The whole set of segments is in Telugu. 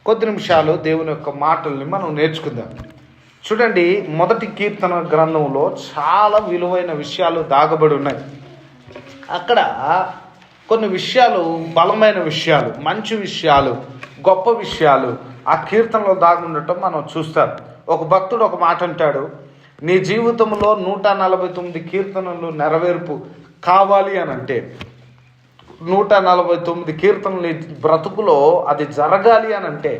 కొద్ది నిమిషాలు దేవుని యొక్క మాటల్ని మనం నేర్చుకుందాం. చూడండి, మొదటి కీర్తన గ్రంథంలో చాలా విలువైన విషయాలు దాగబడి ఉన్నాయి. అక్కడ కొన్ని విషయాలు, బలమైన విషయాలు, మంచి విషయాలు, గొప్ప విషయాలు ఆ కీర్తనలో దాగి ఉండటం మనం చూస్తాం. ఒక భక్తుడు ఒక మాట అంటాడు, నీ జీవితంలో 149 కీర్తనలు నెరవేర్పు కావాలి అని అంటే, 149 కీర్తనలు నీ బ్రతుకులో అది జరగాలి అని అంటే,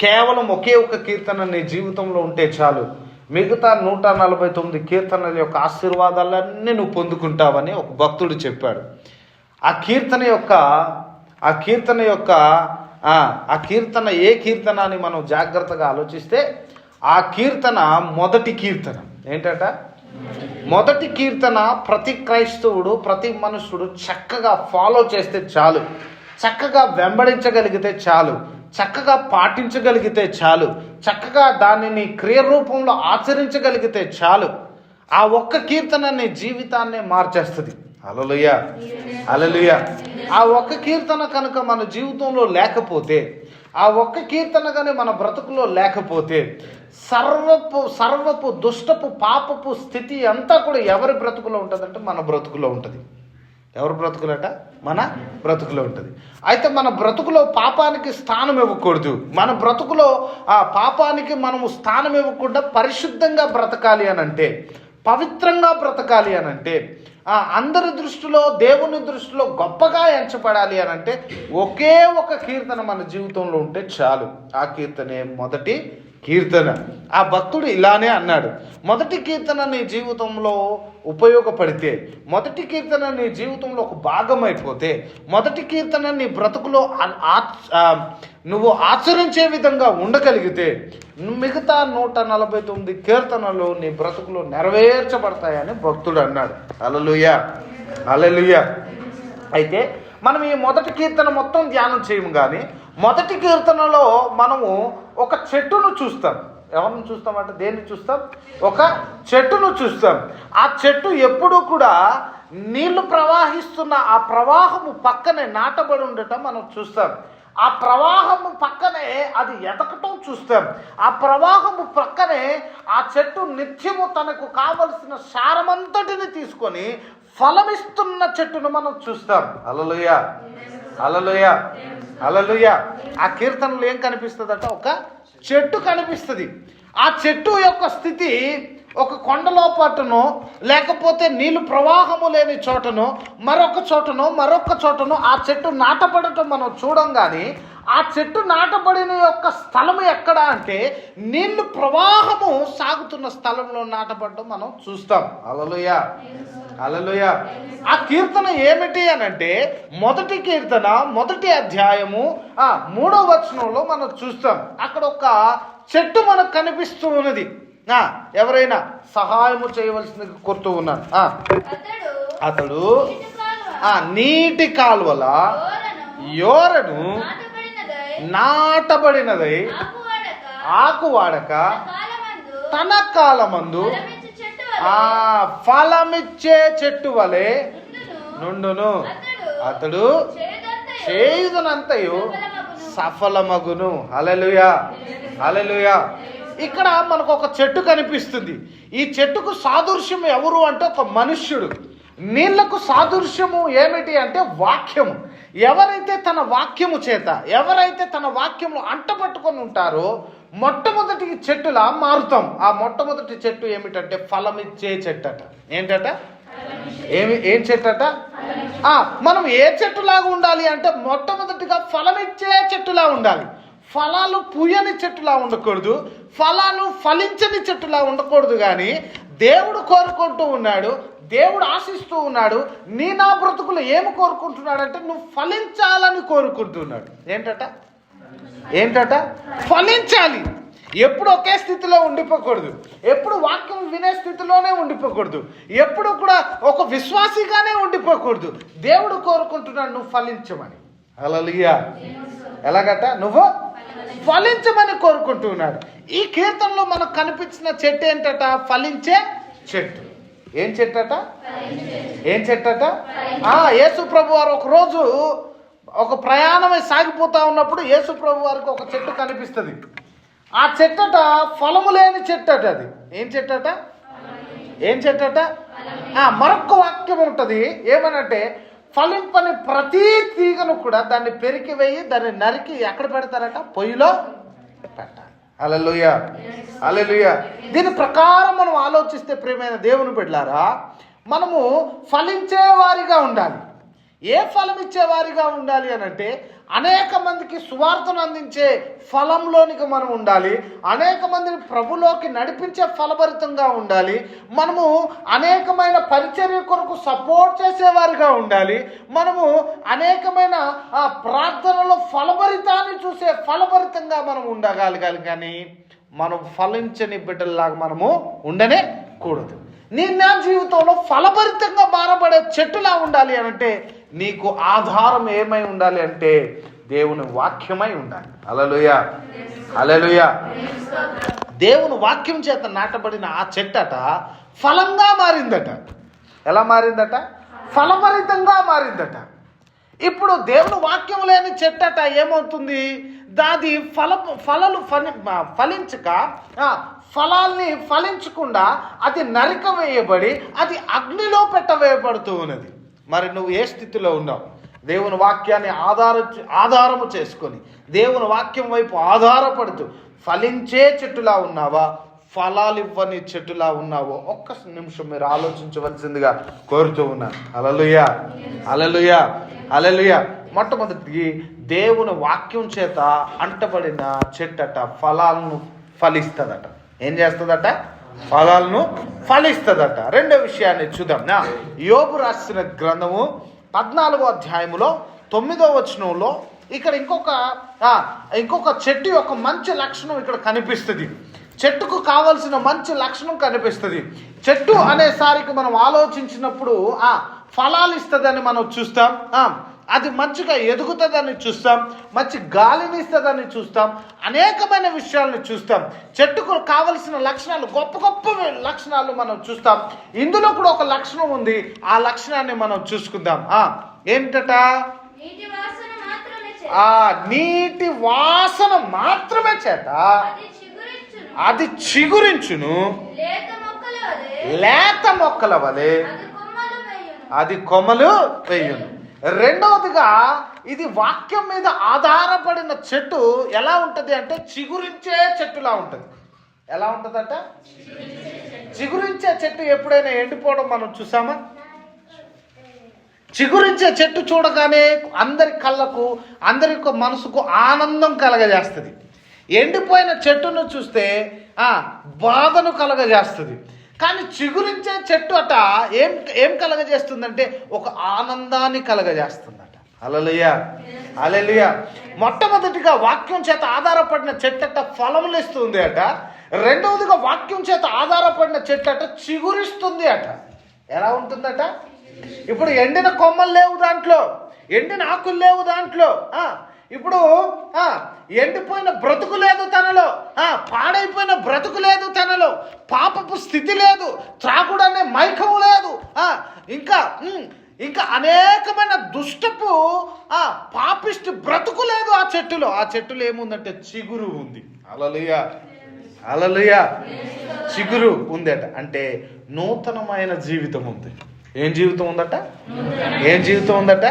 కేవలం ఒకే ఒక కీర్తన నీ జీవితంలో ఉంటే చాలు, మిగతా 149 కీర్తనల యొక్క ఆశీర్వాదాలన్నీ నువ్వు పొందుకుంటావని ఒక భక్తుడు చెప్పాడు. ఆ కీర్తన ఏ కీర్తన అని మనం జాగ్రత్తగా ఆలోచిస్తే, ఆ కీర్తన మొదటి కీర్తన. ఏంటట? మొదటి కీర్తన ప్రతి క్రైస్తవుడు, ప్రతి మనుషుడు చక్కగా ఫాలో చేస్తే చాలు, చక్కగా వెంబడించగలిగితే చాలు, చక్కగా పాటించగలిగితే చాలు, చక్కగా దానిని క్రియరూపంలో ఆచరించగలిగితే చాలు, ఆ ఒక్క కీర్తన నీ జీవితాన్నే మార్చేస్తుంది. హల్లెలూయా, హల్లెలూయా. ఆ ఒక్క కీర్తన కనుక మన జీవితంలో లేకపోతే, ఆ ఒక్క కీర్తన కానీ మన బ్రతుకులో లేకపోతే, సర్వపు దుష్టపు పాపపు స్థితి అంతా కూడా ఎవరి బ్రతుకులో ఉంటుందంటే మన బ్రతుకులో ఉంటుంది. ఎవరి బ్రతుకులట? మన బ్రతుకులో ఉంటుంది. అయితే మన బ్రతుకులో పాపానికి స్థానం ఇవ్వకూడదు. మన బ్రతుకులో ఆ పాపానికి మనము స్థానం ఇవ్వకుండా పరిశుద్ధంగా బ్రతకాలి అని అంటే, పవిత్రంగా బ్రతకాలి అని అంటే, అందరి దృష్టిలో, దేవుని దృష్టిలో గొప్పగా ఎంచబడాలి అని అంటే, ఒకే ఒక కీర్తన మన జీవితంలో ఉంటే చాలు. ఆ కీర్తనే మొదటి కీర్తన. ఆ భక్తుడు ఇలానే అన్నాడు, మొదటి కీర్తన నీ జీవితంలో ఉపయోగపడితే, మొదటి కీర్తన నీ జీవితంలో ఒక భాగం అయిపోతే, మొదటి కీర్తన నీ బ్రతుకులో నువ్వు ఆచరించే విధంగా ఉండగలిగితే, మిగతా 149 కీర్తనలు నీ బ్రతుకులో నెరవేర్చబడతాయని భక్తుడు అన్నాడు. హల్లెలూయా, హల్లెలూయా. అయితే మనం ఈ మొదటి కీర్తన మొత్తం ధ్యానం చేయము, కానీ మొదటి కీర్తనలో మనము ఒక చెట్టును చూస్తాం. ఎవరిని చూస్తామంటే దేన్ని చూస్తాం? ఒక చెట్టును చూస్తాం. ఆ చెట్టు ఎప్పుడూ కూడా నీళ్లు ప్రవాహిస్తున్న ఆ ప్రవాహము పక్కనే నాటబడి ఉండటం మనం చూస్తాం. ఆ ప్రవాహము పక్కనే అది ఎదగటం చూస్తాం. ఆ ప్రవాహము పక్కనే ఆ చెట్టు నిత్యము తనకు కావలసిన సారమంతటిని తీసుకొని ఫలమిస్తున్న చెట్టును మనం చూస్తాం. హల్లెలూయా, హల్లెలూయా, హల్లెలూయా. ఆ కీర్తనలో ఏం కనిపిస్తుందంటే ఒక చెట్టు కనిపిస్తుంది. ఆ చెట్టు యొక్క స్థితి ఒక కొండలో పట్టును, లేకపోతే నీళ్లు ప్రవాహము లేని చోటను, మరొక చోటను ఆ చెట్టు నాటబడటం మనం చూడం. కానీ ఆ చెట్టు నాటబడిన యొక్క స్థలము ఎక్కడ అంటే, నీళ్లు ప్రవాహము సాగుతున్న స్థలంలో నాటబడటం మనం చూస్తాం. హల్లెలూయా, హల్లెలూయా. ఆ కీర్తన ఏమిటి అని అంటే, మొదటి కీర్తన మొదటి అధ్యాయము 3వ వచనంలో మనం చూస్తాం. అక్కడ ఒక చెట్టు మనకు కనిపిస్తూ ఉన్నది. ఎవరైనా సహాయము చేయవలసింది కోరుతూ ఉన్నాను. అతడు నీటి కాలువల యోరను నాటబడినదై ఆకు వాడక తన కాలమందు ఫలమిచ్చే చెట్టు వలె నుండును. అతడు చేయుదనంతయు సఫలమగును. హల్లెలూయా, హల్లెలూయా. ఇక్కడ మనకు ఒక చెట్టు కనిపిస్తుంది. ఈ చెట్టుకు సాదృశ్యం ఎవరు అంటే ఒక మనుష్యుడు. నీళ్లకు సాదృశ్యము ఏమిటి అంటే వాక్యము. ఎవరైతే తన వాక్యము చేత, ఎవరైతే తన వాక్యములు అంటపట్టుకొని ఉంటారో మొట్టమొదటి చెట్టులా మారుతాం. ఆ మొట్టమొదటి చెట్టు ఏమిటంటే ఫలమిచ్చే చెట్టట. ఏంటట? ఏం చెట్టట? మనం ఏ చెట్టులాగా ఉండాలి అంటే, మొట్టమొదటిగా ఫలమిచ్చే చెట్టులా ఉండాలి. ఫలాలు పూయని చెట్టులా ఉండకూడదు, ఫలాలు ఫలించని చెట్టులా ఉండకూడదు. కానీ దేవుడు కోరుకుంటూ ఉన్నాడు, దేవుడు ఆశిస్తూ ఉన్నాడు. నా బ్రతుకులు ఏమి కోరుకుంటున్నాడంటే, నువ్వు ఫలించాలని కోరుకుంటున్నాడు. ఏంటట? ఫలించాలి. ఎప్పుడు ఒకే స్థితిలో ఉండిపోకూడదు, ఎప్పుడు వాక్యం వినే స్థితిలోనే ఉండిపోకూడదు, ఎప్పుడు కూడా ఒక విశ్వాసిగానే ఉండిపోకూడదు. దేవుడు కోరుకుంటున్నాడు నువ్వు ఫలించమని. హల్లెలూయా. ఎలాగట? నువ్వు ఫలించమని కోరుకుంటున్నాడు. ఈ కీర్తనలో మనకు కనిపించిన చెట్టు ఏంటట? ఫలించే చెట్టు. ఏం చెట్టట? యేసు ప్రభు వారు ఒకరోజు ఒక ప్రయాణమై సాగిపోతూ ఉన్నప్పుడు యేసు ప్రభు వారికి ఒక చెట్టు కనిపిస్తుంది. ఆ చెట్టట ఫలము లేని చెట్టట. అది ఏం చెట్టట? ఏం చెట్టట? మరొక వాక్యం ఉంటుంది, ఏమనంటే ఫలింపని ప్రతి తీగను కూడా దాన్ని పెరికి వేయి దాన్ని నరికి ఎక్కడ పెడతారట? పొయ్యిలో పెట్టాలి. హల్లెలూయా, హల్లెలూయా. దీని ప్రకారం మనం ఆలోచిస్తే ప్రియమైన దేవుని బిడ్డలారా, మనము ఫలించే వారిగా ఉండాలి. ఏ ఫలం ఇచ్చేవారిగా ఉండాలి అని అంటే అనేక మందికి సువార్తను అందించే ఫలంలోనికి మనం ఉండాలి. అనేక మందిని ప్రభులోకి నడిపించే ఫలభరితంగా ఉండాలి. మనము అనేకమైన పరిచర్య కొరకు సపోర్ట్ చేసేవారిగా ఉండాలి. మనము అనేకమైన ప్రార్థనలో ఫలభరితాన్ని చూసే ఫలభరితంగా మనం ఉండగలగాలి. కానీ మనం ఫలించని బిడ్డల్లాగా మనము ఉండనే కూడదు. నా జీవితంలో ఫలభరితంగా మారబడే చెట్టులా ఉండాలి అనంటే నీకు ఆధారం ఏమై ఉండాలి అంటే దేవుని వాక్యమై ఉండాలి. హల్లెలూయా, హల్లెలూయా. దేవుని వాక్యం చేత నాటబడిన ఆ చెట్టట ఫలంగా మారిందట. ఎలా మారిందట? ఫలభరితంగా మారిందట. ఇప్పుడు దేవుని వాక్యం లేని చెట్టట ఏమవుతుంది? దాది ఫలించక ఫలాల్ని ఫలించకుండా అది నరిక వేయబడి అది అగ్నిలో పెట్టవేయబడుతూ ఉన్నది. మరి నువ్వు ఏ స్థితిలో ఉన్నావు? దేవుని వాక్యాన్ని ఆధారము చేసుకొని దేవుని వాక్యం వైపు ఆధారపడుతూ ఫలించే చెట్టులా ఉన్నావా, ఫలాలు ఇవ్వని చెట్టులా ఉన్నావో ఒక్క నిమిషం మీరు ఆలోచించవలసిందిగా కోరుతూ ఉన్నాను. హల్లెలూయా, హల్లెలూయా, హల్లెలూయా. మొట్టమొదటి దేవుని వాక్యం చేత అంటబడిన చెట్టట ఫలాలను ఫలిస్తుందట. ఏం చేస్తుందట? ఫలాలను ఫలిస్తుందట. రెండో విషయాన్ని చూద్దాం. యోబు రాసిన గ్రంథము 14వ అధ్యాయములో 9వ వచనంలో ఇక్కడ ఇంకొక చెట్టు యొక్క మంచి లక్షణం ఇక్కడ కనిపిస్తుంది. చెట్టుకు కావలసిన మంచి లక్షణం కనిపిస్తుంది. చెట్టు అనేసరికి మనం ఆలోచించినప్పుడు ఫలాలు ఇస్తుందని మనం చూస్తాం. అది మంచిగా ఎదుగుతుందని చూస్తాం. మంచి గాలిని ఇస్తుందని చూస్తాం. అనేకమైన విషయాలను చూస్తాం. చెట్టుకు కావలసిన లక్షణాలు, గొప్ప గొప్ప లక్షణాలు మనం చూస్తాం. ఇందులో కూడా ఒక లక్షణం ఉంది. ఆ లక్షణాన్ని మనం చూసుకుందాం. ఏంటట? నీటి వాసన మాత్రమే చేత అది చిగురించును, లేత మొక్కల వలె అది కొమ్మలు వేయును. రెండవదిగా ఇది వాక్యం మీద ఆధారపడిన చెట్టు ఎలా ఉంటుంది అంటే చిగురించే చెట్టులా ఉంటుంది. ఎలా ఉంటుందట? చిగురించే చెట్టు ఎప్పుడైనా ఎండిపోవడం మనం చూసామా? చిగురించే చెట్టు చూడగానే అందరి కళ్ళకు, అందరి మనసుకు ఆనందం కలగజేస్తుంది. ఎండిపోయిన చెట్టును చూస్తే బాధను కలగజేస్తుంది. కానీ చిగురించే చెట్టు అట ఏం కలగజేస్తుందంటే ఒక ఆనందాన్ని కలగజేస్తుందట. హల్లెలూయా, హల్లెలూయా. మొట్టమొదటిగా వాక్యం చేత ఆధారపడిన చెట్టు అట ఫలములు ఇస్తుంది అట. రెండవదిగా వాక్యం చేత ఆధారపడిన చెట్టు అట చిగురిస్తుంది అట. ఎలా ఉంటుందట? ఇప్పుడు ఎండిన కొమ్మలు లేవు దాంట్లో, ఎండిన ఆకులు లేవు దాంట్లో. ఇప్పుడు ఎండిపోయిన బ్రతుకు లేదు తనలో, పాడైపోయిన బ్రతుకు లేదు తనలో, పాపపు స్థితి లేదు, త్రాగుడు అనే మైకము లేదు, ఇంకా అనేకమైన దుష్టపు పాపిష్టి బ్రతుకు లేదు ఆ చెట్టులో. ఆ చెట్టులో ఏముందంటే చిగురు ఉంది. హల్లెలూయా, హల్లెలూయా. చిగురు ఉందట అంటే నూతనమైన జీవితం ఉంది. ఏం జీవితం ఉందట? ఏం జీవితం ఉందట?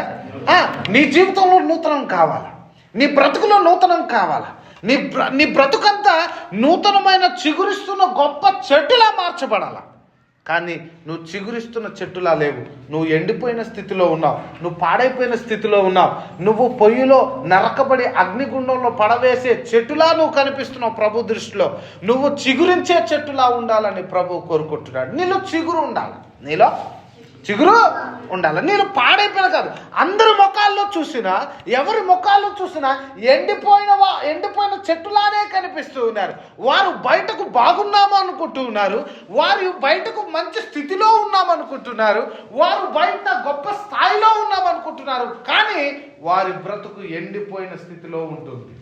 నీ జీవితంలో నూతనం కావాలా? నీ బ్రతుకులో నూతనం కావాలా? నీ బ్రతుకంతా నూతనమైన చిగురిస్తున్న గొప్ప చెట్టులా మార్చబడాలా. కానీ నువ్వు చిగురిస్తున్న చెట్టులా లేవు. నువ్వు ఎండిపోయిన స్థితిలో ఉన్నావు. నువ్వు పాడైపోయిన స్థితిలో ఉన్నావు. నువ్వు పొయ్యిలో నరకబడి అగ్నిగుండంలో పడవేసే చెట్టులా నువ్వు కనిపిస్తున్నావు ప్రభు దృష్టిలో. నువ్వు చిగురించే చెట్టులా ఉండాలని ప్రభు కోరుకుంటున్నాడు. నీలో చిగురు ఉండాలి. నీలో చిగురు ఉండాలి. నేను పాడైపోయిన కాదు. అందరి ముఖాల్లో చూసినా, ఎవరి ముఖాల్లో చూసినా ఎండిపోయిన చెట్టులానే కనిపిస్తూ ఉన్నారు. వారు బయటకు బాగున్నాము అనుకుంటూ ఉన్నారు. వారు బయటకు మంచి స్థితిలో ఉన్నామనుకుంటున్నారు. వారు బయట గొప్ప స్థాయిలో ఉన్నామనుకుంటున్నారు. కానీ వారి బ్రతుకు ఎండిపోయిన స్థితిలో ఉంటుంది.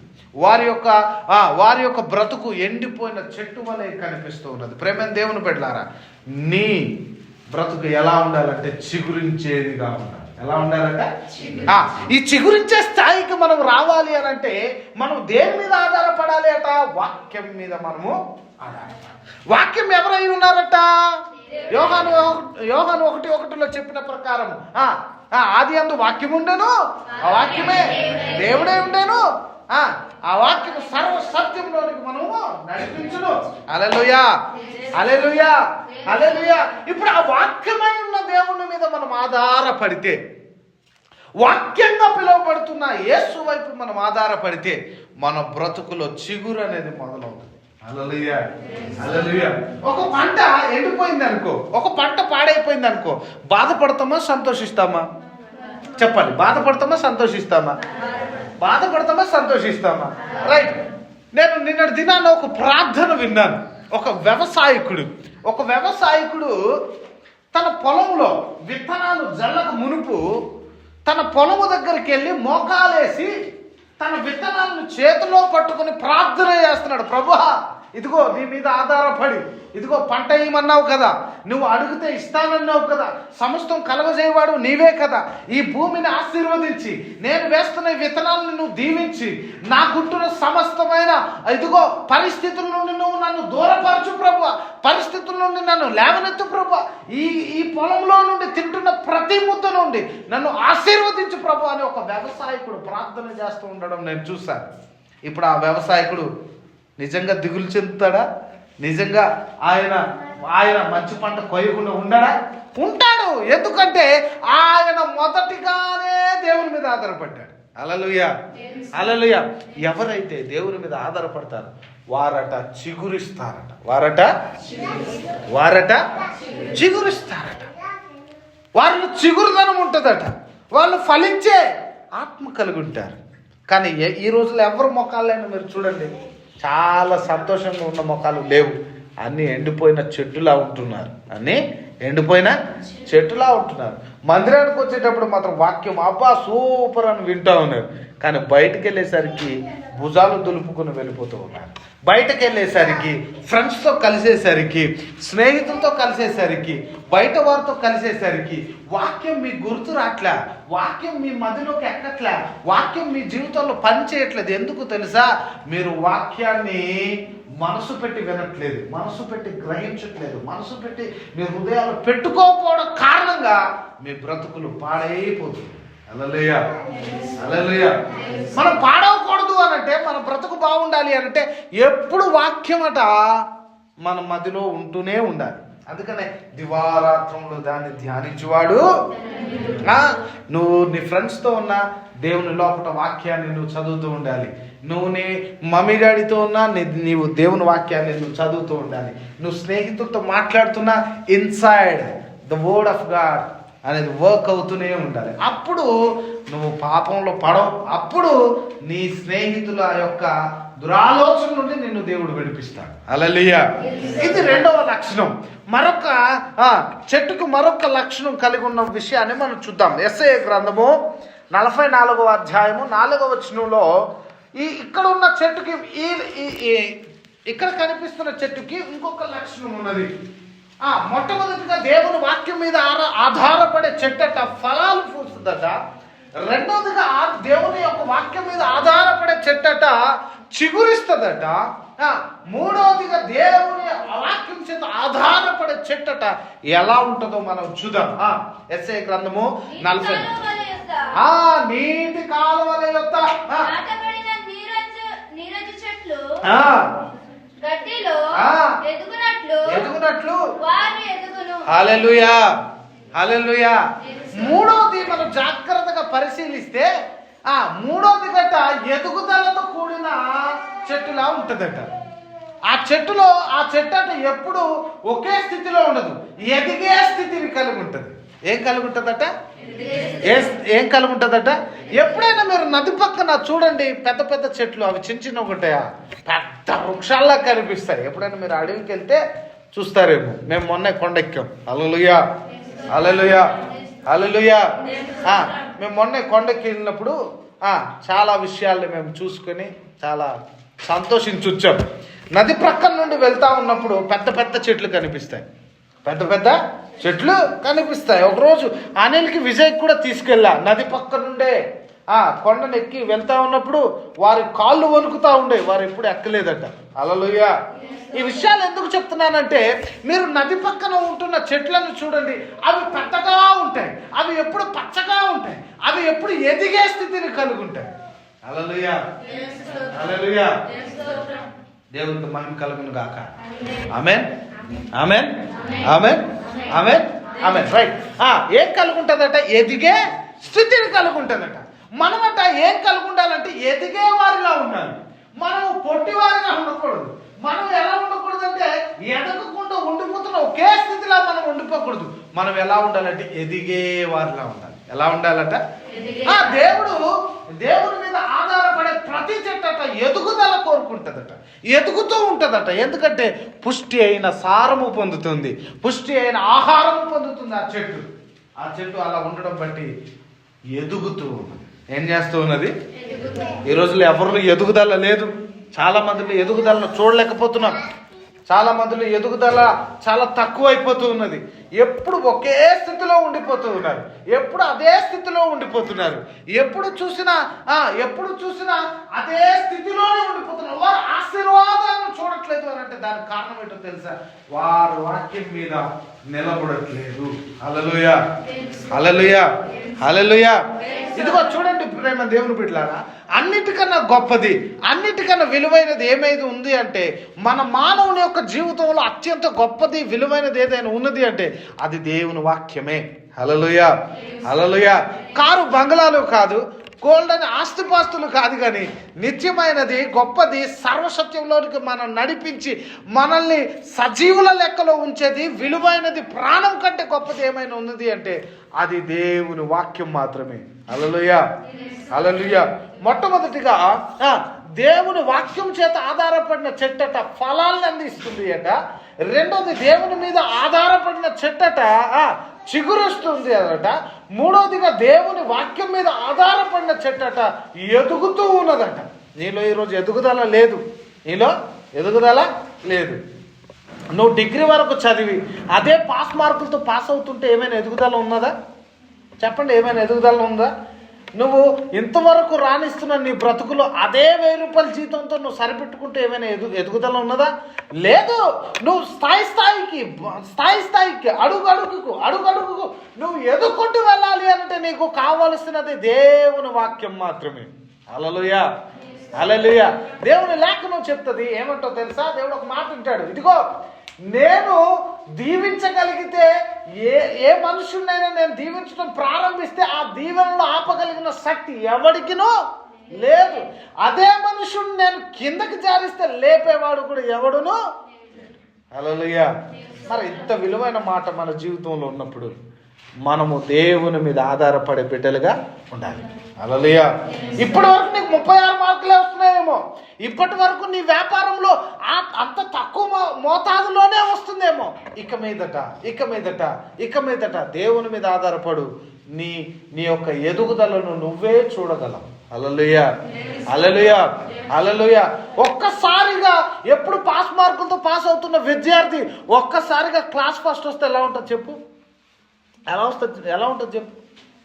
వారి యొక్క బ్రతుకు ఎండిపోయిన చెట్టు వలె కనిపిస్తూ ఉన్నది. ప్రేమ దేవుని బిడ్డలారా, నీ బ్రతుకు ఎలా ఉండాలంటే చిగురించేదిగా ఉండాలి. ఎలా ఉండాలంట? ఈ చిగురించే స్థాయికి మనం రావాలి అని అంటే మనం దేని మీద ఆధారపడాలి అట? వాక్యం మీద మనము ఆధారపడాలి. వాక్యం ఎవరై ఉన్నారట? యోహాను 1:1 చెప్పిన ప్రకారం ఆది యందు వాక్యం ఉండెను, ఆ వాక్యమే దేవుడే ఉండెను, ఆ వాక్యం సర్వ సత్యంలోనికి మనము నడిపించును. హల్లెలూయా, హల్లెలూయా, హల్లెలూయా. ఇప్పుడు ఆ వాక్యమై ఉన్న దేవుని మీద మనం ఆధారపడితే, వాక్యంగా పిలువబడుతున్న యేసు వైపు మనం ఆధారపడితే మన బ్రతుకులో చిగురు అనేది మొదలవుతుంది. హల్లెలూయా, హల్లెలూయా. ఒక పంట ఎండిపోయింది అనుకో, ఒక పంట పాడైపోయింది అనుకో, బాధపడతామా సంతోషిస్తామా? చెప్పాలి. బాధపడతామా సంతోషిస్తామా? బాధపడతామా సంతోషిస్తామా? రైట్. నేను నిన్నటి దినాన ఒక ప్రార్థన విన్నాను. ఒక వ్యవసాయకుడు తన పొలంలో విత్తనాలు జల్లక మునుపు తన పొలము దగ్గరికి వెళ్ళి మోకాలేసి తన విత్తనాలను చేతిలో పట్టుకుని ప్రార్థన చేస్తున్నాడు. ప్రభువా, ఇదిగో నీ మీద ఆధారపడి, ఇదిగో పంట ఏమన్నావు కదా, నువ్వు అడిగితే ఇస్తానన్నావు కదా, సమస్తం కలగజేయవాడు నీవే కదా, ఈ భూమిని ఆశీర్వదించి నేను వేస్తున్న విత్తనాలను నువ్వు దీవించి నాకుంటున్న సమస్తమైన ఇదిగో పరిస్థితుల నుండి నువ్వు నన్ను దూరపరచు ప్రభువా, పరిస్థితుల నుండి నన్ను లేవనెత్తు ప్రభువా, ఈ పొలంలో నుండి తింటున్న ప్రతి ముద్ద నుండి నన్ను ఆశీర్వదించు ప్రభు అని ఒక వ్యవసాయకుడు ప్రార్థన చేస్తూ ఉండడం నేను చూశాను. ఇప్పుడు ఆ వ్యవసాయకుడు నిజంగా దిగులు చెందుతాడా? నిజంగా ఆయన మంచి పంట కొయ్యకుండా ఉంటాడు. ఎందుకంటే ఆయన మొదటిగానే దేవుని మీద ఆధారపడ్డాడు. హల్లెలూయా, హల్లెలూయా. ఎవరైతే దేవుని మీద ఆధారపడతారో వారట చిగురిస్తారట. వారట చిగురిస్తారట. వాళ్ళు చిగురుదనం ఉంటుందట. వాళ్ళు ఫలించే ఆత్మ కలిగి ఉంటారు. కానీ ఈ రోజుల్లో ఎవరు మొఖాలైనా మీరు చూడండి, చాలా సంతోషంగా ఉన్న మొఖాలు లేవు. అన్నీ ఎండిపోయిన చెట్టులా ఉంటున్నారు. మందిరానికి వచ్చేటప్పుడు మాత్రం వాక్యం అబ్బా సూపర్ అని వింటూ ఉన్నారు. కానీ బయటకు వెళ్ళేసరికి భుజాలు దులుపుకుని వెళ్ళిపోతూ ఉన్నారు. బయటకు వెళ్ళేసరికి ఫ్రెండ్స్తో కలిసేసరికి, స్నేహితులతో కలిసేసరికి, బయట వారితో కలిసేసరికి వాక్యం మీ గుర్తు రాట్లా, వాక్యం మీ మదిలోకి ఎక్కట్లే, వాక్యం మీ జీవితంలో పని చేయట్లేదు. ఎందుకు తెలుసా? మీరు వాక్యాన్ని మనసు పెట్టి వినట్లేదు, మనసు పెట్టి గ్రహించట్లేదు, మనసు పెట్టి మీ హృదయాలు పెట్టుకోకపోవడం కారణంగా మీ బ్రతుకులు పాడైపోతుంది. హల్లెలూయా, హల్లెలూయా. మనం పాడవకూడదు అనంటే, మన బ్రతుకు బాగుండాలి అనంటే ఎప్పుడు వాక్యమట మన మదిలో ఉంటూనే ఉండాలి. అందుకనే దివారాత్రంలో దాన్ని ధ్యానించువాడు. నువ్వు నీ ఫ్రెండ్స్తో ఉన్న దేవుని లోపల వాక్యాన్ని నువ్వు చదువుతూ ఉండాలి. నువ్వు నీ మమ్మీ డాడీతో ఉన్నా నీవు దేవుని వాక్యాన్ని నువ్వు చదువుతూ ఉండాలి. నువ్వు స్నేహితులతో మాట్లాడుతున్నా inside the word of God అనేది వర్క్ అవుతూనే ఉండాలి. అప్పుడు నువ్వు పాపంలో పడవు. అప్పుడు నీ స్నేహితుల యొక్క దురాలోచన నుండి నిన్ను దేవుడు విడిపిస్తాడు. హల్లెలూయా. ఇది రెండవ లక్షణం. మరొక చెట్టుకు మరొక లక్షణం కలిగి ఉన్న విషయాన్ని మనం చూద్దాం. యెషయా గ్రంథము 44వ అధ్యాయము 4వ వచనంలో ఇక్కడ ఉన్న చెట్టుకి ఇక్కడ కనిపిస్తున్న చెట్టుకి ఇంకొక లక్షణం ఉన్నది. మొట్టమొదటిగా దేవుని వాక్యం మీద ఆధారపడే చెట్టట ఫలాలు పూస్తుందట. రెండవదిగా దేవుని యొక్క వాక్యం మీద ఆధారపడే చెట్టట చిగురిస్తుందట. మూడవదిగా దేవుని వాక్యం చేత ఆధారపడే చెట్టట ఎలా ఉంటుందో మనం చూద్దాం. యెషయా గ్రంథము 40 నీటి కాలువల యొక్క ఎదుగునట్లు. హల్లెలూయా, హల్లెలూయా. మూడవది మనం జాగ్రత్తగా పరిశీలిస్తే మూడవది గట్ట ఎదుగుదలతో కూడిన చెట్టులా ఉంటుందట. ఆ చెట్టు అట ఎప్పుడు ఒకే స్థితిలో ఉండదు, ఎదిగే స్థితిని కలిగి ఉంటుంది. ఏం కలిగి ఉంటుందట? ఎప్పుడైనా మీరు నది పక్కన చూడండి, పెద్ద పెద్ద చెట్లు, అవి చిన్న చిన్న ఉంటాయా, పెద్ద వృక్షాల్లా కనిపిస్తాయి. ఎప్పుడైనా మీరు అడవికి వెళ్తే చూస్తారేమో. మేము మొన్న కొండెక్కాం. హల్లెలూయా, హల్లెలూయా, హల్లెలూయా. మేము మొన్న కొండకి వెళ్ళినప్పుడు చాలా విషయాల్ని మేము చూసుకొని చాలా సంతోషించి వచ్చాం. నది ప్రక్కన నుండి వెళ్తా ఉన్నప్పుడు పెద్ద పెద్ద చెట్లు కనిపిస్తాయి. పెద్ద పెద్ద చెట్లు కనిపిస్తాయి. ఒకరోజు అనిల్కి విజయ్కి కూడా తీసుకెళ్ళా. నది పక్క నుండే కొండను ఎక్కి వెళ్తా ఉన్నప్పుడు వారి కాళ్ళు వణుకుతా ఉండే, వారు ఎప్పుడు ఎక్కలేదట. హల్లెలూయా. ఈ విషయాలు ఎందుకు చెప్తున్నానంటే, మీరు నది పక్కన ఉంటున్న చెట్లను చూడండి, అవి పెద్దగా ఉంటాయి, అవి ఎప్పుడు పచ్చగా ఉంటాయి, అవి ఎప్పుడు ఎదిగే స్థితిని కలిగి ఉంటాయి. హల్లెలూయా, హల్లెలూయా. దేవునికి మహిమ కలుగును గాక. ఆమేన్, ఆమేన్, ఆమేన్, ఆమేన్, ఆమేన్. రైట్. ఏం కలుగుంటుందట? ఎదిగే స్థితిని కలుగుంటుందట. మనమట ఏం కలిగి ఉండాలంటే ఎదిగే వారిలా ఉండాలి. మనం పొట్టివారిగా ఉండకూడదు. మనం ఎలా ఉండకూడదు అంటే ఎదగకుండా ఉండిపోతున్న ఒకే స్థితిలో మనం ఉండిపోకూడదు. మనం ఎలా ఉండాలంటే ఎదిగే వారిలా ఉండాలి. ఎలా ఉండాలట? దేవుడి మీద ఆధారపడే ప్రతి చెట్టట ఎదుగుదల కోరుకుంటుందట, ఎదుగుతూ ఉంటుందట. ఎందుకంటే పుష్టి అయిన సారము పొందుతుంది, పుష్టి అయిన ఆహారము పొందుతుంది ఆ చెట్టు అలా ఉండడం బట్టి ఎదుగుతూ ఉన్నది. ఏం చేస్తూ ఉన్నది? ఈ రోజుల్లో ఎవరిలో ఎదుగుదల లేదు. చాలా మందిలో ఎదుగుదలను చూడలేకపోతున్నాం. చాలా మందిలో ఎదుగుదల చాలా తక్కువ అయిపోతూ ఉన్నది. ఎప్పుడు ఒకే స్థితిలో ఉండిపోతూ ఉన్నారు, ఎప్పుడు అదే స్థితిలో ఉండిపోతున్నారు, ఎప్పుడు చూసినా అదే స్థితిలోనే ఉండిపోతున్నారు. వారు ఆశీర్వాదాలను చూడట్లేదు అని అంటే దానికి కారణం ఏంటో తెలుసా? వారు వాక్యం మీద నిలబడట్లేదు. హల్లెలూయా, హల్లెలూయా, హల్లెలూయా. ఇదిగో చూడండి ప్రేమ దేవుని బిడ్డలారా, అన్నిటికన్నా గొప్పది, అన్నిటికన్నా విలువైనది ఏమైనా ఉంది అంటే, మన మానవుని యొక్క జీవితంలో అత్యంత గొప్పది విలువైనది ఏదైనా ఉన్నది అంటే అది దేవుని వాక్యమే. హల్లెలూయా, హల్లెలూయా. కారు బంగ్లాలు కాదు, గోల్డెన్ ఆస్తిపాస్తులు కాదు, కానీ నిత్యమైనది, గొప్పది, సర్వసత్యంలోనికి మనం నడిపించి మనల్ని సజీవుల లెక్కలో ఉంచేది, విలువైనది, ప్రాణం కంటే గొప్పది ఏమైనా ఉన్నది అంటే అది దేవుని వాక్యం మాత్రమే. హల్లెలూయా, హల్లెలూయా. మొట్టమొదటిగా దేవుని వాక్యం చేత ఆధారపడిన చెట్టట ఫలాలను అందిస్తుంది అట. రెండోది, దేవుని మీద ఆధారపడిన చెట్టట చిగురుస్తుంది అదట. మూడోదిగా, దేవుని వాక్యం మీద ఆధారపడిన చెట్టట ఎదుగుతూ ఉన్నదట. నీలో ఈరోజు ఎదుగుదల లేదు, నీలో ఎదుగుదల లేదు. నువ్వు డిగ్రీ వరకు చదివి అదే పాస్ మార్కులతో పాస్ అవుతుంటే ఏమైనా ఎదుగుదల ఉన్నదా? చెప్పండి, ఏమైనా ఎదుగుదల ఉందా? నువ్వు ఇంతవరకు రాణిస్తున్న నీ బ్రతుకులో అదే 1000 రూపాయల జీతంతో నువ్వు సరిపెట్టుకుంటే ఏమైనా ఎదుగుదల ఉన్నదా? లేదు. నువ్వు స్థాయికి అడుగుకు నువ్వు ఎదుర్కొంటూ వెళ్ళాలి అంటే నీకు కావలసినది దేవుని వాక్యం మాత్రమే. హల్లెలూయా, హల్లెలూయా. దేవుని లేఖనం చెప్తుంది ఏమంటో తెలుసా? దేవుడు ఒక మాట అంటాడు, ఇదిగో నేను దీవించగలిగితే ఏ మనుషుడినైనా నేను దీవించడం ప్రారంభిస్తే ఆ దీవెనను ఆపగలిగిన శక్తి ఎవడికినో లేదు. అదే మనుషుడిని నేను కిందకి జారిస్తే లేపేవాడు కూడా ఎవడునో. హల్లెలూయా. మరి ఇంత విలువైన మాట మన జీవితంలో ఉన్నప్పుడు మనము దేవుని మీద ఆధారపడే బిడ్డలుగా ఉండాలి. హల్లెలూయా. ఇప్పటి వరకు నీకు 36 మార్కులే వస్తున్నాయేమో, ఇప్పటి వరకు నీ వ్యాపారంలో అంత తక్కువ మోతాదులోనే వస్తుందేమో. ఇక మీదట దేవుని మీద ఆధారపడు. నీ యొక్క ఎదుగుదలను నువ్వే చూడగలవు. హల్లెలూయా, హల్లెలూయా, హల్లెలూయా. ఒక్కసారిగా ఎప్పుడు పాస్ మార్కులతో పాస్ అవుతున్న విద్యార్థి ఒక్కసారిగా క్లాస్ ఫస్ట్ వస్తే ఎలా ఉంటుంది చెప్పు? ఎలా ఉంటుంది చెప్పు?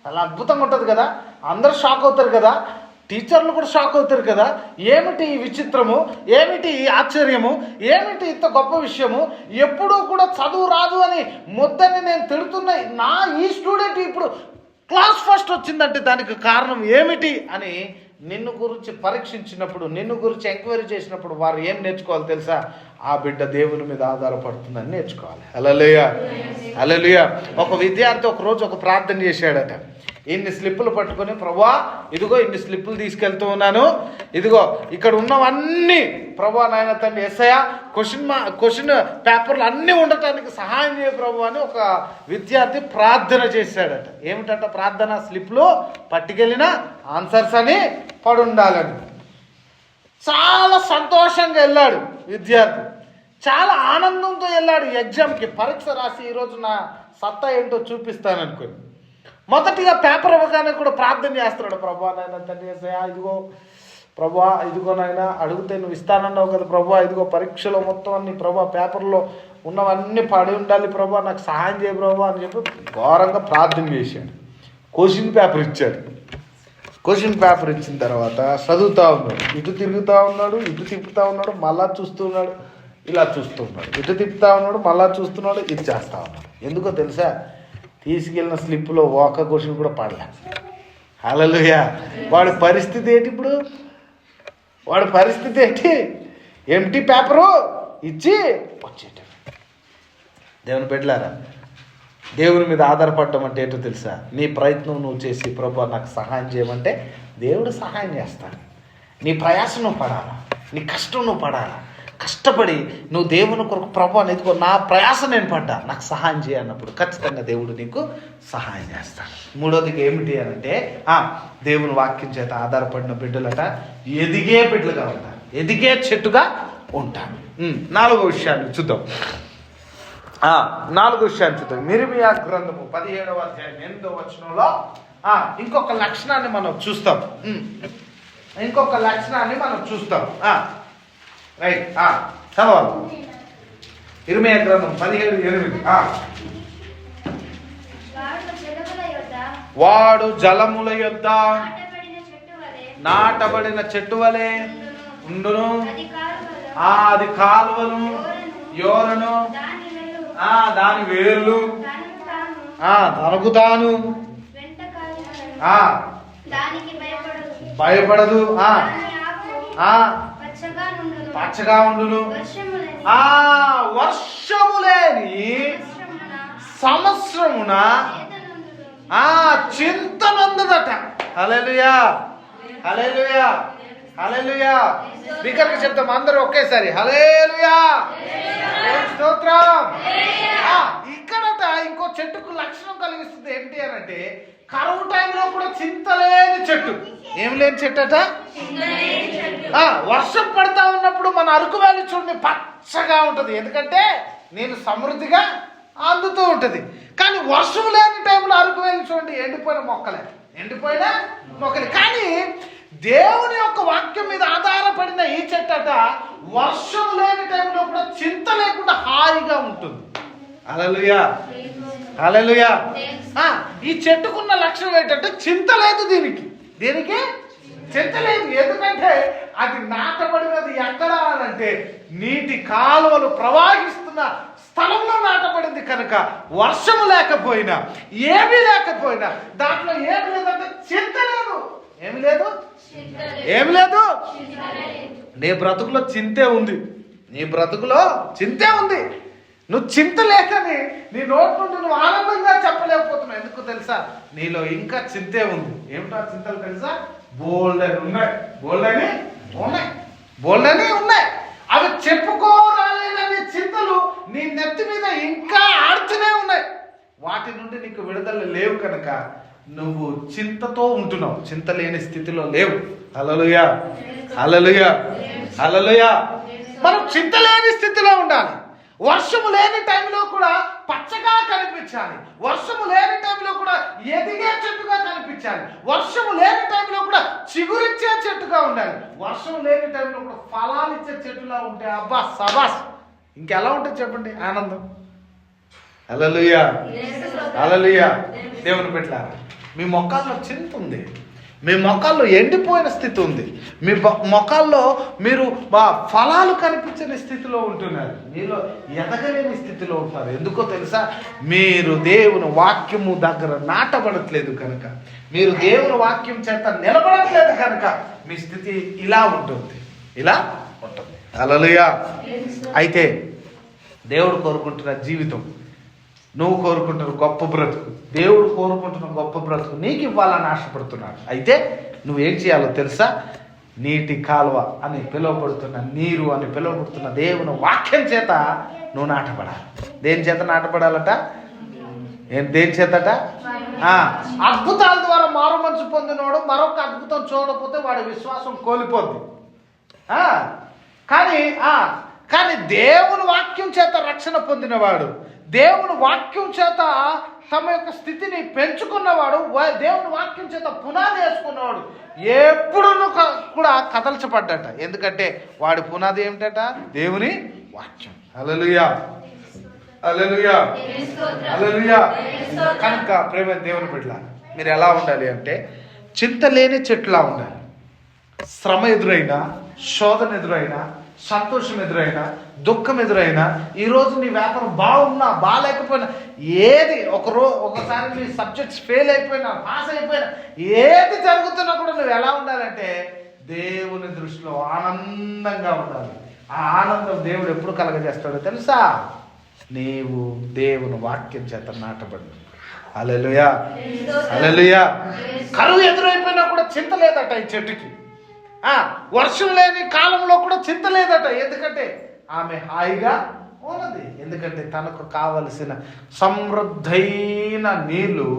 అలా అద్భుతంగా ఉంటుంది కదా, అందరూ షాక్ అవుతారు కదా, టీచర్లు కూడా షాక్ అవుతారు కదా. ఏమిటి ఈ విచిత్రము, ఏమిటి ఈ ఆశ్చర్యము, ఏమిటి ఇంత గొప్ప విషయము, ఎప్పుడూ కూడా చదువు రాదు అని ముద్దని నేను తిడుతున్న ఈ స్టూడెంట్ ఇప్పుడు క్లాస్ ఫస్ట్ వచ్చిందంటే దానికి కారణం ఏమిటి అని నిన్ను గురించి పరీక్షించినప్పుడు, నిన్ను గురించి ఎంక్వైరీ చేసినప్పుడు వారు ఏం నేర్చుకోవాలి తెలుసా? ఆ బిడ్డ దేవుని మీద ఆధారపడుతుందని నేర్చుకోవాలి. హల్లెలూయా, హల్లెలూయా. ఒక విద్యార్థి ఒకరోజు ఒక ప్రార్థన చేశాడట. ఇన్ని స్లిప్పులు పట్టుకొని, ప్రభువా ఇదిగో ఇన్ని స్లిప్పులు తీసుకెళ్తూ ఉన్నాను, ఇదిగో ఇక్కడ ఉన్నవన్నీ ప్రభువా నాయన తండ్రి యేసయ్యా క్వశ్చన్ పేపర్లు అన్నీ ఉండటానికి సహాయం చేయ ప్రభు అని ఒక విద్యార్థి ప్రార్థన చేశాడట. ఏమిటంట ప్రార్థన? స్లిప్లు పట్టుకెళ్ళిన ఆన్సర్స్ అని పడుండాలని. చాలా సంతోషంగా వెళ్ళాడు విద్యార్థి, చాలా ఆనందంతో వెళ్ళాడు ఎగ్జామ్కి. పరీక్ష రాసి ఈరోజు నా సత్తా ఏంటో చూపిస్తాననుకుని మొదటిగా పేపర్ ఇవ్వగానే కూడా ప్రార్థన చేస్తున్నాడు. ప్రభువా నాయన తండ్రి యేసయ్యా ఇదిగో ప్రభువా ఇదిగో నాయన అడిగితే నువ్వు ఇస్తానన్నావు కదా ప్రభువా, ఇదిగో పరీక్షలో మొత్తం అన్ని ప్రభువా పేపర్లో ఉన్నవన్నీ పడి ఉండాలి ప్రభా, నాకు సహాయం చేయ ప్రభా అని చెప్పి ఘోరంగా ప్రార్థన చేశాడు. క్వశ్చన్ పేపర్ ఇచ్చాడు. క్వశ్చన్ పేపర్ ఇచ్చిన తర్వాత చదువుతూ ఉన్నాడు. ఇటు తిరుగుతూ ఉన్నాడు, ఇటు తిప్పుతూ ఉన్నాడు, మళ్ళా చూస్తున్నాడు, ఇలా చూస్తూ ఉన్నాడు, ఇటు తిప్పుతూ ఉన్నాడు, మళ్ళా చూస్తున్నాడు, ఇది చేస్తూ ఉన్నాడు. ఎందుకో తెలుసా? తీసుకెళ్ళిన స్లిప్లో ఒక క్వశ్చన్ కూడా పడలే. హల్లెలూయా. వాడి పరిస్థితి ఏంటి ఇప్పుడు? వాడి పరిస్థితి ఏంటి? ఎంటీ పేపరు ఇచ్చి వచ్చేట. దేవుని బిడ్డలారా, దేవుని మీద ఆధారపడడం అంటే ఏంటో తెలుసా? నీ ప్రయత్నం నువ్వు చేసి ప్రభు నాకు సహాయం చేయమంటే దేవుడు సహాయం చేస్తాడు. నీ ప్రయాసం నువ్వు పడాలా, నీ కష్టం నువ్వు పడాలా. కష్టపడి నువ్వు దేవుని కొరకు ప్రభు అనేది నా ప్రయాసం నేను పడ్డా, నాకు సహాయం చేయన్నప్పుడు ఖచ్చితంగా దేవుడు నీకు సహాయం చేస్తాడు. మూడోదికి ఏమిటి అని అంటే దేవుని వాక్యం చేత ఆధారపడిన బిడ్డలట ఎదిగే బిడ్డలుగా ఉంటారు, ఎదిగే చెట్టుగా ఉంటారు. నాలుగో విషయాన్ని చూద్దాం. ఇర్మియా గ్రంథము 17వ అధ్యాయం 8వ వచనంలో ఇంకొక లక్షణాన్ని మనం చూస్తాం. రైట్, చదవాలి. ఇర్మియా గ్రంథం 17:8. వాడు జలముల యొద్ద నాటబడిన చెట్టు వలె ఉండును, అది కాలువను యోరను, దాని వేర్లు తనకు తాను భయపడదు, పచ్చగా ఉండును. వర్షము లేని సంవత్సరమున చింతనందుదట. హల్లెలూయా, హల్లెలూయా, హల్లెలూయా. స్పీకర్కి చెప్తాం అందరూ ఒకేసారి, హల్లెలూయా, స్తోత్రం. ఇక్కడట ఇంకో చెట్టుకు లక్షణం కలిగిస్తుంది. ఏంటి అని అంటే కరువు టైంలో కూడా చింతలేని చెట్టు. ఏం లేని చెట్టు అట? వర్షం పడతా ఉన్నప్పుడు మన అరకు వ్యాలీ చూడండి పచ్చగా ఉంటుంది, ఎందుకంటే నేను సమృద్ధిగా అందుతూ ఉంటుంది. కానీ వర్షం లేని టైంలో అరకు వ్యాలీ చూడండి ఎండిపోయిన మొక్కలే. కానీ దేవుని యొక్క వాక్యం మీద ఆధారపడిన ఈ చెట్టట వర్షం లేని టైంలో కూడా చింత లేకుండా హాయిగా ఉంటుంది. హల్లెలూయా, హల్లెలూయా. ఈ చెట్టుకున్న లక్షణం ఏంటంటే చింత లేదు. దీనికి చింత లేదు. ఎందుకంటే అది నాటబడినది ఎక్కడ అంటే నీటి కాలువలు ప్రవాహిస్తున్న స్థలంలో నాటబడింది కనుక వర్షము లేకపోయినా ఏమీ లేకపోయినా దాంట్లో ఏమి లేదంటే చింత లేదు. ఏమి లేదు. నీ బ్రతుకులో చింతే ఉంది. నువ్వు చింత లేకని నీ నోటి నుండి నువ్వు ఆనందంగా చెప్పలేకపోతున్నావు. ఎందుకు తెలుసా? నీలో ఇంకా చింతే ఉంది. ఏమిటో చింతలు తెలుసా? బోల్డని ఉన్నాయి. అవి చెప్పుకోరాలేననే చింతలు నీ నెత్తి మీద ఇంకా ఆడుతూనే ఉన్నాయి. వాటి నుండి నీకు విడుదల లేవు కనుక నువ్వు చింతతో ఉంటున్నావు, చింత లేని స్థితిలో లేవు. హల్లెలూయా, హల్లెలూయా, హల్లెలూయా. మనం చింత లేని స్థితిలో ఉండాలి. వర్షము లేని టైంలో కూడా పచ్చగా కనిపించాలి. వర్షము లేని టైంలో కూడా ఎదిగే చెట్టుగా కనిపించాలి. వర్షము లేని టైంలో కూడా చిగురిచ్చే చెట్టుగా ఉండాలి. వర్షం లేని టైంలో కూడా ఫలాలు ఇచ్చే చెట్టులా ఉంటే అబ్బా సబాస్, ఇంకెలా ఉంటుంది చెప్పండి ఆనందం. హల్లెలూయా, హల్లెలూయా. దేవుని బిడ్డలారా, మీ మొక్కల్లో చింత ఉంది, మీ మొక్కల్లో ఎండిపోయిన స్థితి ఉంది, మీ మొక్కల్లో మీరు ఫలాలు కనిపించని స్థితిలో ఉంటున్నారు, మీలో ఎదగలేని స్థితిలో ఉంటారు. ఎందుకో తెలుసా? మీరు దేవుని వాక్యము దగ్గర నాటబడట్లేదు కనుక, మీరు దేవుని వాక్యం చేత నిలబడట్లేదు కనుక మీ స్థితి ఇలా ఉంటుంది. హల్లెలూయా. అయితే దేవుడు కోరుకుంటున్న జీవితం, నువ్వు కోరుకుంటున్న గొప్ప బ్రతుకు, దేవుడు కోరుకుంటున్న గొప్ప బ్రతుకు నీకు ఇవ్వాలని ఆశపడుతున్నాడు. అయితే నువ్వేం చేయాలో తెలుసా? నీటి కాలువ అని పిలువబడుతున్న, నీరు అని పిలువబడుతున్న దేవుని వాక్యం చేత నువ్వు నాటపడాలి. దేని చేత నాటపడాలట? దేని చేతట? అద్భుతాల ద్వారా మారు మనసు పొందినోడు మరొక అద్భుతం చూడకపోతే వాడి విశ్వాసం కోల్పోద్ది. కానీ దేవుని వాక్యం చేత రక్షణ పొందినవాడు, దేవుని వాక్యం చేత తమ యొక్క స్థితిని పెంచుకున్నవాడు, దేవుని వాక్యం చేత పునాది వేసుకున్నవాడు ఎప్పుడు కూడా కదల్చబడ్డట. ఎందుకంటే వాడి పునాది ఏమిటట? దేవుని వాక్యం. హల్లెలూయా, హల్లెలూయా, హల్లెలూయా. కనుక ప్రేమ దేవుని బిడ్డల, మీరు ఎలా ఉండాలి అంటే చింత లేని చెట్టులా ఉండాలి. శ్రమ ఎదురైనా, శోధన ఎదురైనా, సంతోషం ఎదురైనా, దుఃఖం ఎదురైనా, ఈరోజు నీ వ్యాపారం బాగున్నా బాగాలేకపోయినా, ఏది ఒకసారి నీ సబ్జెక్ట్స్ ఫెయిల్ అయిపోయినా, పాస్ అయిపోయినా, ఏది జరుగుతున్నా కూడా నువ్వు ఎలా ఉండాలంటే దేవుని దృష్టిలో ఆనందంగా ఉండాలి. ఆ ఆనందం దేవుడు ఎప్పుడు కలగజేస్తాడో తెలుసా? నీవు దేవుని వాక్యం చేత నాటబడి. హల్లెలూయా, హల్లెలూయా. కరువు ఎదురైపోయినా కూడా చింత లేదట ఈ చెట్టుకి. వర్షం లేని కాలంలో కూడా చింత లేదట. ఎందుకంటే ఆమె హాయిగా ఉన్నది. ఎందుకంటే తనకు కావలసిన సమృద్ధైన నీళ్లు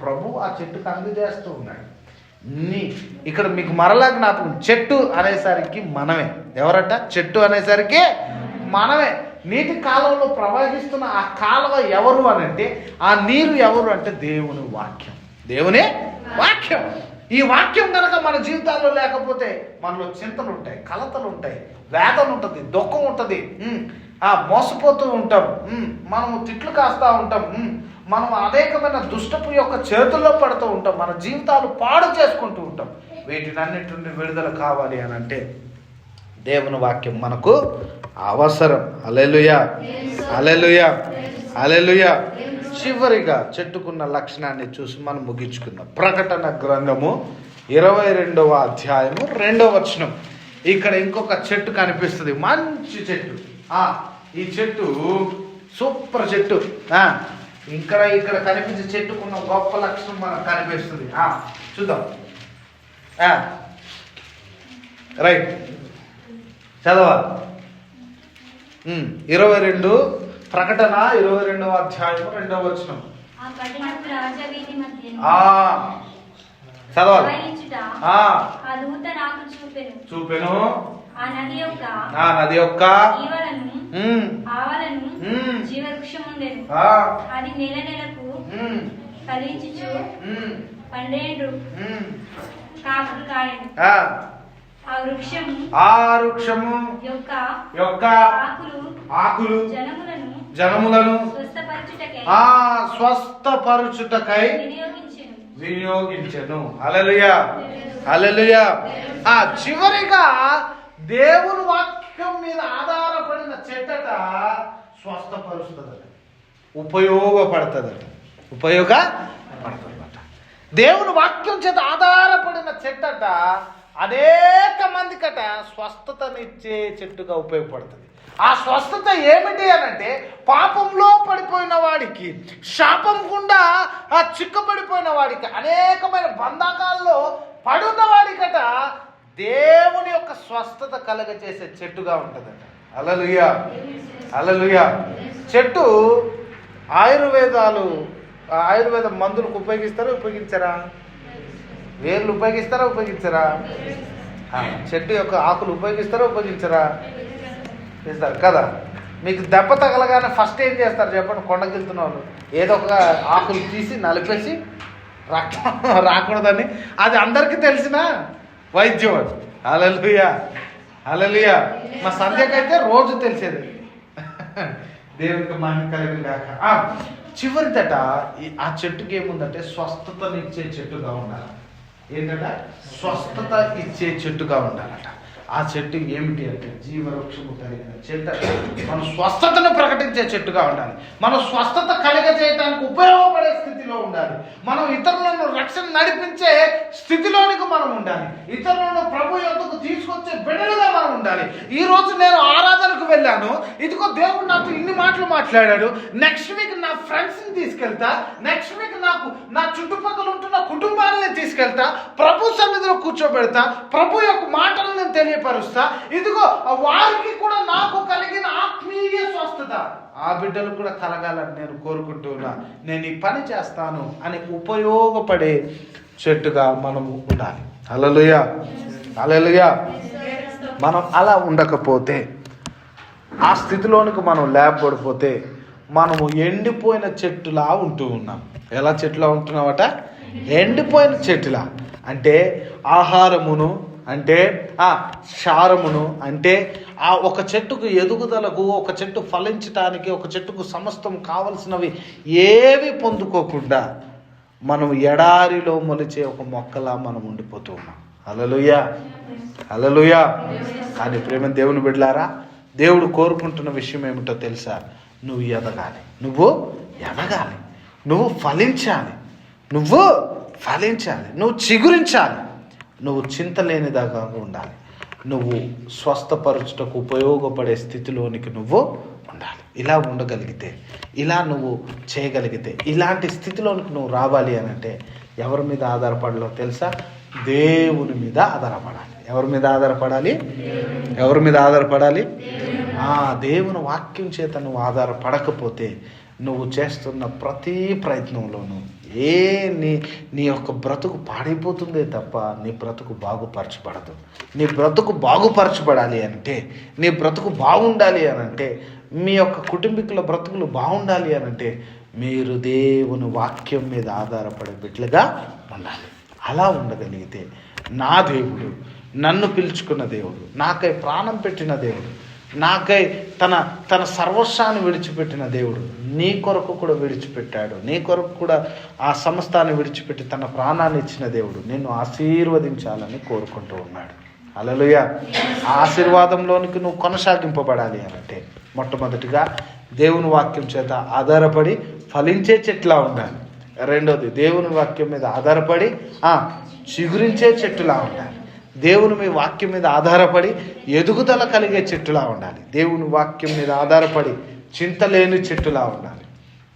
ప్రభు ఆ చెట్టుకు అందజేస్తూ ఉన్నాడు. ఇక్కడ మీకు మరలా జ్ఞాపకం, చెట్టు అనేసరికి మనమే. ఎవరట? చెట్టు అనేసరికి మనమే. నీటి కాలంలో ప్రవహిస్తున్న ఆ కాలువ ఎవరు అని అంటే, ఆ నీరు ఎవరు అంటే దేవుని వాక్యం. దేవుని వాక్యం. ఈ వాక్యం కనుక మన జీవితాల్లో లేకపోతే మనలో చింతలు ఉంటాయి, కలతలు ఉంటాయి, వేదన ఉంటుంది, దుఃఖం ఉంటుంది, మోసపోతూ ఉంటాం, మనము తిట్లు కాస్తూ ఉంటాం, మనం అనేకమైన దుష్టపు యొక్క చేతుల్లో పడుతూ ఉంటాం, మన జీవితాలు పాడు చేసుకుంటూ ఉంటాం. వీటినన్నిటి నుండి విడుదల కావాలి అని అంటే దేవుని వాక్యం మనకు అవసరం. హల్లెలూయా, హల్లెలూయా, హల్లెలూయా. చివరిగా చెట్టుకున్న లక్షణాన్ని చూసి మనం ముగించుకుందాం. ప్రకటన గ్రంథము 22వ అధ్యాయము 2వ వచనం. ఇక్కడ ఇంకొక చెట్టు కనిపిస్తుంది, మంచి చెట్టు. ఈ చెట్టు సూపర్ చెట్టు. ఇక్కడ కనిపించే చెట్టుకున్న గొప్ప లక్షణం మనకు కనిపిస్తుంది. చూద్దాం. రైట్, చదవాలి. 22 ప్రకటన 22వ అధ్యాయం 2వ వచనం. చదవాలి. చూపెను ఆ నది యొక్క అది నెలకు ఫలించుచు 12 కాపులు కాయను. ఆ వృక్షము యొక్క ఆకులు జనములను స్వస్థపరచుటకై వినియోగించెను. హల్లెలూయా, హల్లెలూయా. చివరిగా దేవుని వాక్యం మీద ఆధారపడిన చెట్టట స్వస్థపరుస్తుందట, ఉపయోగపడుతుందట. దేవుని వాక్యం చేత ఆధారపడిన చెట్టట అనేక మందికట స్వస్థతనిచ్చే చెట్టుగా ఉపయోగపడుతుంది. ఆ స్వస్థత ఏమిటి అనంటే, పాపంలో పడిపోయిన వాడికి, శాపం గుండా చిక్కబడిపోయిన వాడికి, అనేకమైన బంధకాల్లో పడున్న వాడికట దేవుని యొక్క స్వస్థత కలగజేసే చెట్టుగా ఉంటుందట. హల్లెలూయా, హల్లెలూయా. చెట్టు ఆయుర్వేద మందులకు ఉపయోగించరా? వేర్లు ఉపయోగించరా? చెట్టు యొక్క ఆకులు ఉపయోగించరా? చేస్తారు కదా. మీకు దెబ్బ తగలగానే ఫస్ట్ ఏం చేస్తారు చెప్పండి? కొండకెళ్తున్న వాళ్ళు ఏదో ఒక ఆకులు తీసి నలిపేసి రక్తం రాకూడదని, అది అందరికీ తెలిసిన వైద్యం అది. హల్లెలూయా, హల్లెలూయా. మా సంధ్యకైతే రోజు తెలిసేది. దేవునికి మహిమ కలిగిన గాక. చివరిదట ఆ చెట్టుకి ఏముందంటే స్వస్థతనిచ్చే చెట్టుగా ఉండాలి. ఏంటంట? స్వస్థత ఇచ్చే చెట్టుగా ఉండాలట. ఆ చెట్టు ఏమిటి అంటే జీవవృక్షము కలిగిన చెట్టు. మనం స్వస్థతను ప్రకటించే చెట్టుగా ఉండాలి. మనం స్వస్థత కలగజేయడానికి ఉపయోగపడే స్థితిలో ఉండాలి. మనం ఇతరులను రక్షణ నడిపించే స్థితిలోనికి మనం ఉండాలి. ఇతరులను ప్రభు యొద్దకు తీసుకొచ్చే బిడ్డలుగా మనం ఉండాలి. ఈ రోజు నేను ఆరాధనకు వెళ్ళాను, ఇదిగో దేవుడు నాతో ఇన్ని మాటలు మాట్లాడాడు. నెక్స్ట్ వీక్ నా ఫ్రెండ్స్ని తీసుకెళ్తా, నెక్స్ట్ వీక్ నా చుట్టుపక్కల ఉంటున్న కుటుంబాలని తీసుకెళ్తా, ప్రభు సన్నిధిలో కూర్చోబెడతా, ప్రభు యొక్క మాటలను నేను తెలియపరుస్తా. ఇదిగో వారికి కూడా నాకు కలిగిన ఆత్మీయ స్వస్థత ఆ బిడ్డలు కూడా కలగాలని నేను కోరుకుంటున్నా. నేను ఈ పని చేస్తాను అని ఉపయోగపడే చెట్టుగా మనము ఉండాలి. హల్లెలూయా, హల్లెలూయా. మనం అలా ఉండకపోతే, ఆ స్థితిలోనికి మనం లేపబడిపోతే మనము ఎండిపోయిన చెట్టులా ఉంటూ ఉన్నాం. ఎలా చెట్టులా ఉంటున్నామట? ఎండిపోయిన చెట్టులా. అంటే ఆహారమును అంటే క్షారమును, అంటే ఆ ఒక చెట్టుకు ఎదుగుదలకు, ఒక చెట్టు ఫలించటానికి, ఒక చెట్టుకు సమస్తం కావలసినవి ఏవి పొందుకోకుండా మనం ఎడారిలో మొలిచే ఒక మొక్కలా మనం ఉండిపోతూ ఉన్నాం. హల్లెలూయా, హల్లెలూయా. కానీ ప్రేమ దేవుని బిడ్డలారా, దేవుడు కోరుకుంటున్న విషయం ఏమిటో తెలుసా? నువ్వు ఎదగాలి, నువ్వు ఎదగాలి, నువ్వు ఫలించాలి, నువ్వు ఫలించాలి, నువ్వు చిగురించాలి, నువ్వు చింతలేనిదాగా ఉండాలి, నువ్వు స్వస్థపరచుటకు ఉపయోగపడే స్థితిలోనికి నువ్వు ఉండాలి. ఇలా ఉండగలిగితే, ఇలా నువ్వు చేయగలిగితే, ఇలాంటి స్థితిలోనికి నువ్వు రావాలి అని అంటే ఎవరి మీద ఆధారపడాలో తెలుసా? దేవుని మీద ఆధారపడాలి. ఎవరి మీద ఆధారపడాలి? ఎవరి మీద ఆధారపడాలి? దేవుని వాక్యం చేత నువ్వు ఆధారపడకపోతే నువ్వు చేస్తున్న ప్రతి ప్రయత్నంలోనూ నీ యొక్క బ్రతుకు పాడైపోతుందే తప్ప నీ బ్రతుకు బాగుపరచబడదు. నీ బ్రతుకు బాగుపరచబడాలి అంటే, నీ బ్రతుకు బాగుండాలి అని అంటే, మీ యొక్క కుటుంబీకుల బ్రతుకులు బాగుండాలి అని అంటే మీరు దేవుని వాక్యం మీద ఆధారపడే బిడ్డలుగా ఉండాలి. అలా ఉండగలిగితే నా దేవుడు, నన్ను పిలుచుకున్న దేవుడు, నాకై ప్రాణం పెట్టిన దేవుడు, నాకై తన సర్వస్వాన్ని విడిచిపెట్టిన దేవుడు నీ కొరకు కూడా విడిచిపెట్టాడు. నీ కొరకు కూడా ఆ సమస్తాన్ని విడిచిపెట్టి తన ప్రాణాన్ని ఇచ్చిన దేవుడు నిన్ను ఆశీర్వదించాలని కోరుకుంటూ ఉన్నాడు. హల్లెలూయా. ఆ ఆశీర్వాదంలోనికి నువ్వు కొనసాగింపబడాలి అనంటే మొట్టమొదటిగా దేవుని వాక్యం చేత ఆధారపడి ఫలించే చెట్లా ఉండాలి. రెండోది, దేవుని వాక్యం మీద ఆధారపడి చిగురించే చెట్టులా ఉండాలి. దేవుని మీ వాక్యం మీద ఆధారపడి ఎదుగుదల కలిగే చెట్టులా ఉండాలి. దేవుని వాక్యం మీద ఆధారపడి చింతలేని చెట్టులా ఉండాలి.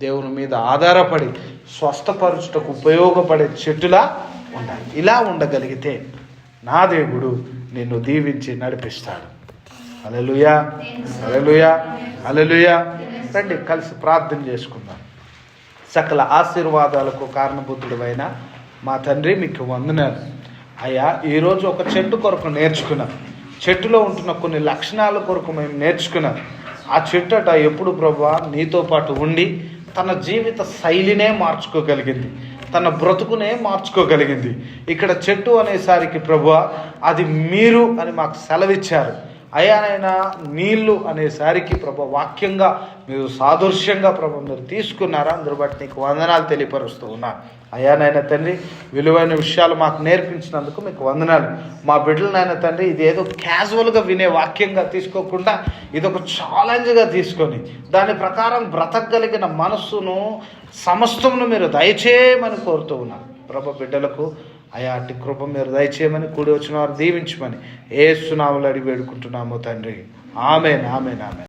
దేవుని మీద ఆధారపడి స్వస్థపరచుటకు ఉపయోగపడే చెట్టులా ఉండాలి. ఇలా ఉండగలిగితే నా దేవుడు నిన్ను దీవించి నడిపిస్తాడు. హల్లెలూయా, హల్లెలూయా, హల్లెలూయా. రండి కలిసి ప్రార్థన చేసుకుందాం. సకల ఆశీర్వాదాలకు కారణభూతుడైన మా తండ్రి, మీకు వందనాలు అయ్యా. ఈరోజు ఒక చెట్టు కొరకు నేర్చుకున్నాం. చెట్టులో ఉంటున్న కొన్ని లక్షణాల కొరకు మేము నేర్చుకున్నాం. ఆ చెట్టు ఎప్పుడు ప్రభువా నీతో పాటు ఉండి తన జీవిత శైలినే మార్చుకోగలిగింది, తన బ్రతుకునే మార్చుకోగలిగింది. ఇక్కడ చెట్టు అనేసరికి ప్రభువా అది మీరు అని మాకు సెలవిచ్చారు. అయ్యానైనా నీళ్ళు అనేసరికి ప్రభు వాక్యంగా మీరు సాదృశ్యంగా ప్రభు మీరు తీసుకున్నారా, అందరూ బట్టి నీకు వందనాలు తెలియపరుస్తూ ఉన్నా. అయ్యానైనా తండ్రి, విలువైన విషయాలు మాకు నేర్పించినందుకు మీకు వందనాలు. మా బిడ్డలనైనా తండ్రి, ఇది ఏదో క్యాజువల్గా వినే వాక్యంగా తీసుకోకుండా ఇదొక ఛాలెంజ్గా తీసుకొని దాని ప్రకారం బ్రతకగలిగిన మనస్సును సమస్తమును మీరు దయచేయమని కోరుతూ ఉన్నారు. ప్రభు బిడ్డలకు అయాటి కృప మీరు దయచేయమని, కూడి వచ్చిన వారు దీవించమని యేసు నామములో అడిగి వేడుకుంటున్నాము తండ్రి. ఆమేన్, ఆమేన్, ఆమేన్.